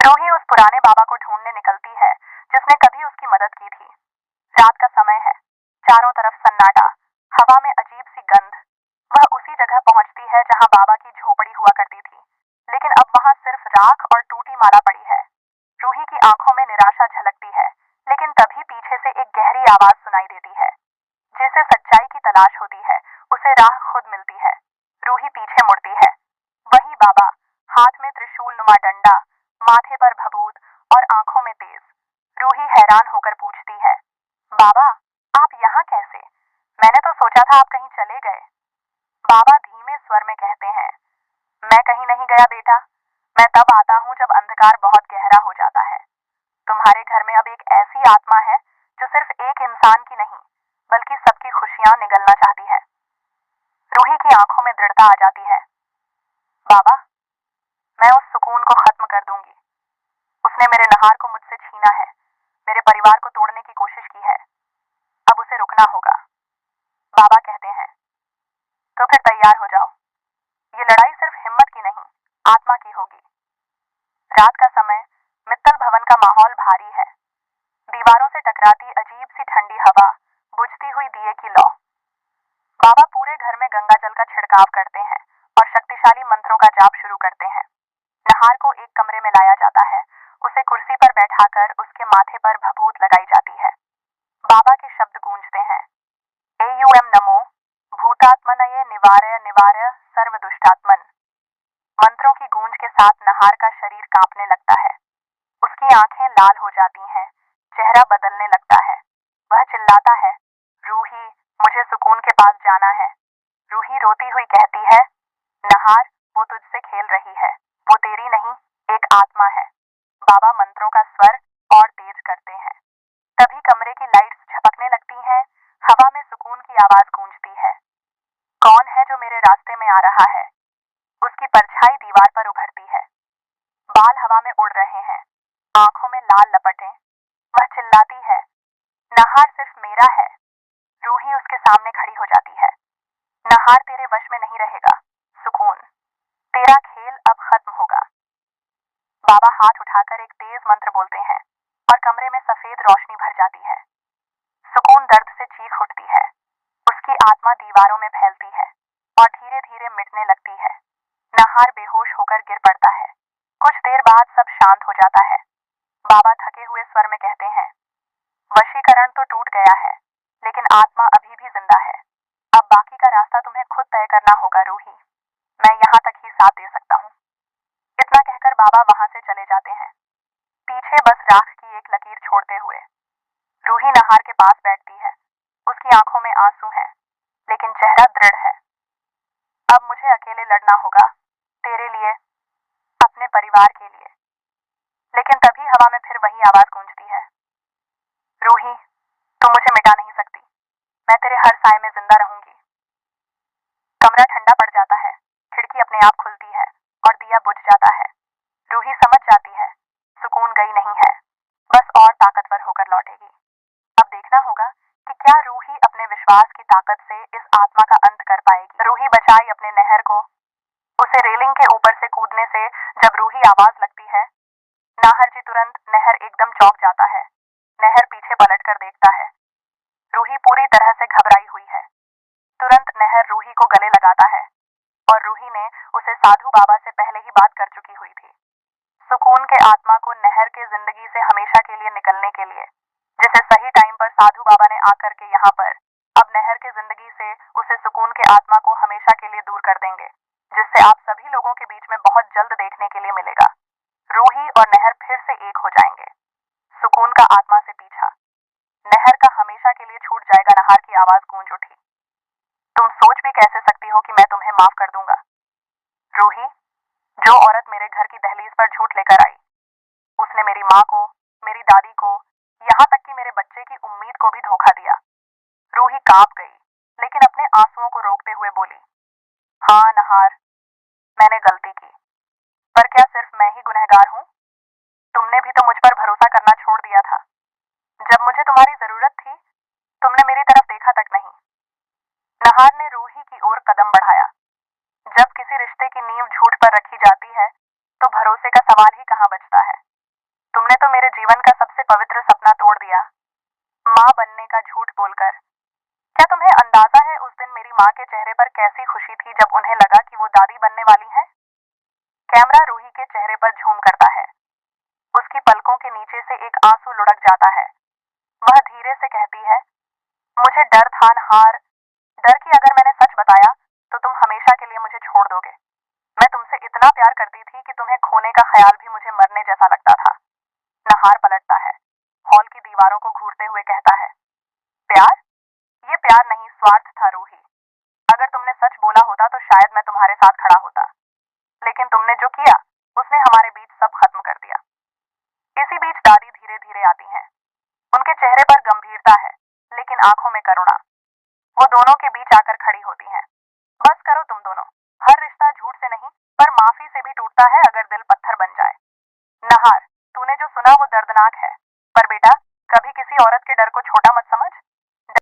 रूही उस पुराने बाबा को ढूंढने निकलती है जिसने कभी उसकी मदद की थी। रात का समय है, चारों तरफ सन्नाटा, हवा में अजीब सी गंध। वह उसी जगह पहुंचती है जहां बाबा की झोपड़ी हुआ करती थी, लेकिन अब वहां सिर्फ राख और टूटी माला पड़ी है। रूही की आंखों में निराशा झलकती है, लेकिन तभी पीछे से एक गहरी आवाज सुनाई देती है। जिसे सच्चाई की तलाश होती है, उसे राह खुद मिलती है। रूही पीछे मुड़ती है। वही बाबा, हाथ में त्रिशूल नुमा डंडा, माथे पर भभूत और आंखों में तेज। रूही हैरान होकर पूछती है, बाबा, आप यहाँ कैसे? मैंने तो सोचा था आप कहीं चले गए। बाबा धीमे स्वर में कहते हैं, मैं कहीं नहीं गया बेटा। मैं तब आता हूँ जब अंधकार बहुत गहरा हो जाता है। तुम्हारे घर में अब एक ऐसी आत्मा है जो सिर्फ एक इंसान की नहीं, बल्कि सबकी खुशियां निगलना चाहती है। रूही की आंखों में दृढ़ता आ जाती है। बाबा, मैं उस सुकून को खत्म कर दूंगी। उसने मेरे नहार को मुझसे छीना है, मेरे परिवार को तोड़ने की कोशिश की है। अब उसे रुकना होगा। बाबा कहते हैं, तो फिर तैयार हो जाओ। ये लड़ाई सिर्फ हिम्मत की नहीं, आत्मा की होगी। रात का समय, मित्तल भवन का माहौल भारी है। दीवारों से टकराती अजीब सी ठंडी हवा, बुझती हुई दिए की लौ। बाबा पूरे घर में गंगा जल का छिड़काव करते हैं और शक्तिशाली मंत्रों का जाप शुरू करते हैं। नहार को एक कमरे में लाया जाता है। उसे कुर्सी पर बैठाकर उसके माथे पर भभूत लगाई जाती है। बाबा के शब्द गूंजते हैं, एयूएम नमो भूतात्मनये निवारय निवारय सर्व दुष्टात्मन। मंत्रों की गूंज के साथ नहार का शरीर कांपने लगता है। उसकी आंखें लाल हो जाती हैं, चेहरा बदलने लगता है। वह चिल्लाता है, रूही, मुझे सुकून के पास जाना है। रूही रोती हुई कहती है, नहार, वो तुझसे खेल रही है। वो तेरी नहीं, एक आत्मा है। बाबा मंत्रों का स्वर और तेज करते हैं। तभी कमरे की लाइट्स झपकने लगती हैं, हवा में सुकून की आवाज गूंजती है। कौन है जो मेरे रास्ते में आ रहा है? उसकी परछाई दीवार पर उभरती है। बाल हवा में उड़ रहे हैं, आंखों में लाल लपटें। वह चिल्लाती है, नहार सिर्फ मेरा है। रूही उसके सामने खड़ी हो जाती है। नहार तेरे वश में नहीं रहेगा। सुकून, तेरा खेल अब खत्म होगा। बाबा हाथ उठाकर एक तेज मंत्र बोलते हैं और कमरे में सफेद रोशनी भर जाती है। सुकून दर्द से चीख उठती है। उसकी आत्मा दीवारों में फैलती है और धीरे धीरे मिटने लगती है। नहार बेहोश होकर गिर पड़ता है। कुछ देर बाद सब शांत हो जाता है। बाबा थके हुए स्वर में कहते हैं, वशीकरण तो टूट गया है, लेकिन आत्मा अभी भी जिंदा है। अब बाकी का रास्ता तुम्हें खुद तय करना होगा रूही। मैं यहाँ तक ही साथ दे सकता हूँ। इतना कहकर बाबा वहां से चले जाते हैं, पीछे बस राख की एक लकीर छोड़ते हुए। रूही नहार के पास बैठती है। उसकी आंखों में आंसू हैं, लेकिन चेहरा दृढ़ है। अब मुझे अकेले लड़ना होगा, तेरे लिए, अपने परिवार के लिए। लेकिन तभी हवा में फिर वही आवाज गूंजती है, रूही, तू मुझे मिटा नहीं सकती। मैं तेरे हर साय में जिंदा रहूंगी। कमरा ठंडा पड़ जाता है, खिड़की अपने आप खुलती है और दिया बुझ जाता है। रूही समझ जाती है, सुकून गई नहीं है, बस और ताकतवर होकर लौटेगी। अब देखना होगा कि क्या रूही अपने विश्वास की ताकत से इस आत्मा का अंत कर पाएगी। रूही बचाई अपने नहर को। उसे रेलिंग के ऊपर से कूदने से जब रूही आवाज लगती है, नाहर जी तुरंत नहर एकदम चौंक जाता है। नहर पीछे पलट कर देखता है। रूही पूरी तरह से घबराई हुई है। तुरंत नहर रूही को गले लगाता है और रूही ने उसे साधु बाबा से पहले ही बात कर चुकी हुई थी। सुकून के आत्मा को नहर के जिंदगी से हमेशा के लिए निकलने के लिए, जिसे सही टाइम पर साधु बाबा ने आकर के यहाँ पर, अब नहर के जिंदगी से उसे सुकून के आत्मा को हमेशा के लिए दूर कर देंगे, जिससे आप सभी लोगों के बीच में बहुत जल्द देखने के लिए मिलेगा। रूही और नहर फिर से एक हो जाएंगे। सुकून का आत्मा से पीछा, नहर का हमेशा के लिए छूट जाएगा। नहार की आवाज गूंज उठी, तुम सोच भी कैसे सकती हो कि मैं तुम्हें माफ कर दूंगा? रूही, जो औरत मेरे घर की दहलीज पर झूठ लेकर आई, उसने मेरी माँ को, मेरी दादी को, यहाँ तक कि मेरे बच्चे की उम्मीद को भी धोखा दिया। रूही कांप गई, लेकिन अपने आंसुओं को रोकते हुए बोली, हाँ नहार, मैंने गलती की, पर क्या सिर्फ मैं ही गुनहगार हूँ? तुमने भी तो मुझ पर भरोसा करना छोड़ दिया था। जब मुझे तुम्हारी जरूरत थी, तुमने मेरी तरफ देखा तक नहीं। नहार ने रूही की ओर कदम बढ़ाया। जब किसी रिश्ते की नींव झूठ पर रखी जाती है, तो भरोसे का सवाल ही कहाँ बचता है। तुमने तो मेरे जीवन का सबसे पवित्र सपना तोड़ दिया, माँ बनने का झूठ बोलकर। क्या तुम्हें अंदाजा है उस दिन मेरी माँ के चेहरे पर कैसी खुशी थी जब उन्हें लगा कि वो दादी बनने वाली है? कैमरा रूही के चेहरे पर झूम करता है। उसकी पलकों के नीचे से एक आंसू लुढ़क जाता है। वह धीरे से कहती है, मुझे डर था नहार, डर कि अगर मैंने सच बताया तो तुम हमेशा के लिए मुझे छोड़ दोगे। मैं तुमसे इतना प्यार करती थी कि तुम्हें खोने का ख्याल भी मुझे मरने जैसा लगता था। नहार पलटता है, हॉल की दीवारों को घूरते हुए कहता है, प्यार? ये प्यार नहीं, स्वार्थ था रूही। अगर तुमने सच बोला होता तो शायद मैं तुम्हारे साथ खड़ा होता, लेकिन तुमने जो किया उसने हमारे बीच सब खत्म कर दिया। इसी बीच दादी धीरे धीरे आती हैं। उनके चेहरे पर गंभीरता है, लेकिन आंखों में करुणा। वो दोनों के बीच आकर खड़ी होती हैं। बस करो तुम दोनों, हर रिश्ता झूठ से नहीं पर माफी से भी टूटता है अगर दिल पत्थर बन जाए। नहार, तूने जो सुना वो दर्दनाक है, पर बेटा कभी किसी औरत के डर को छोटा मत समझ।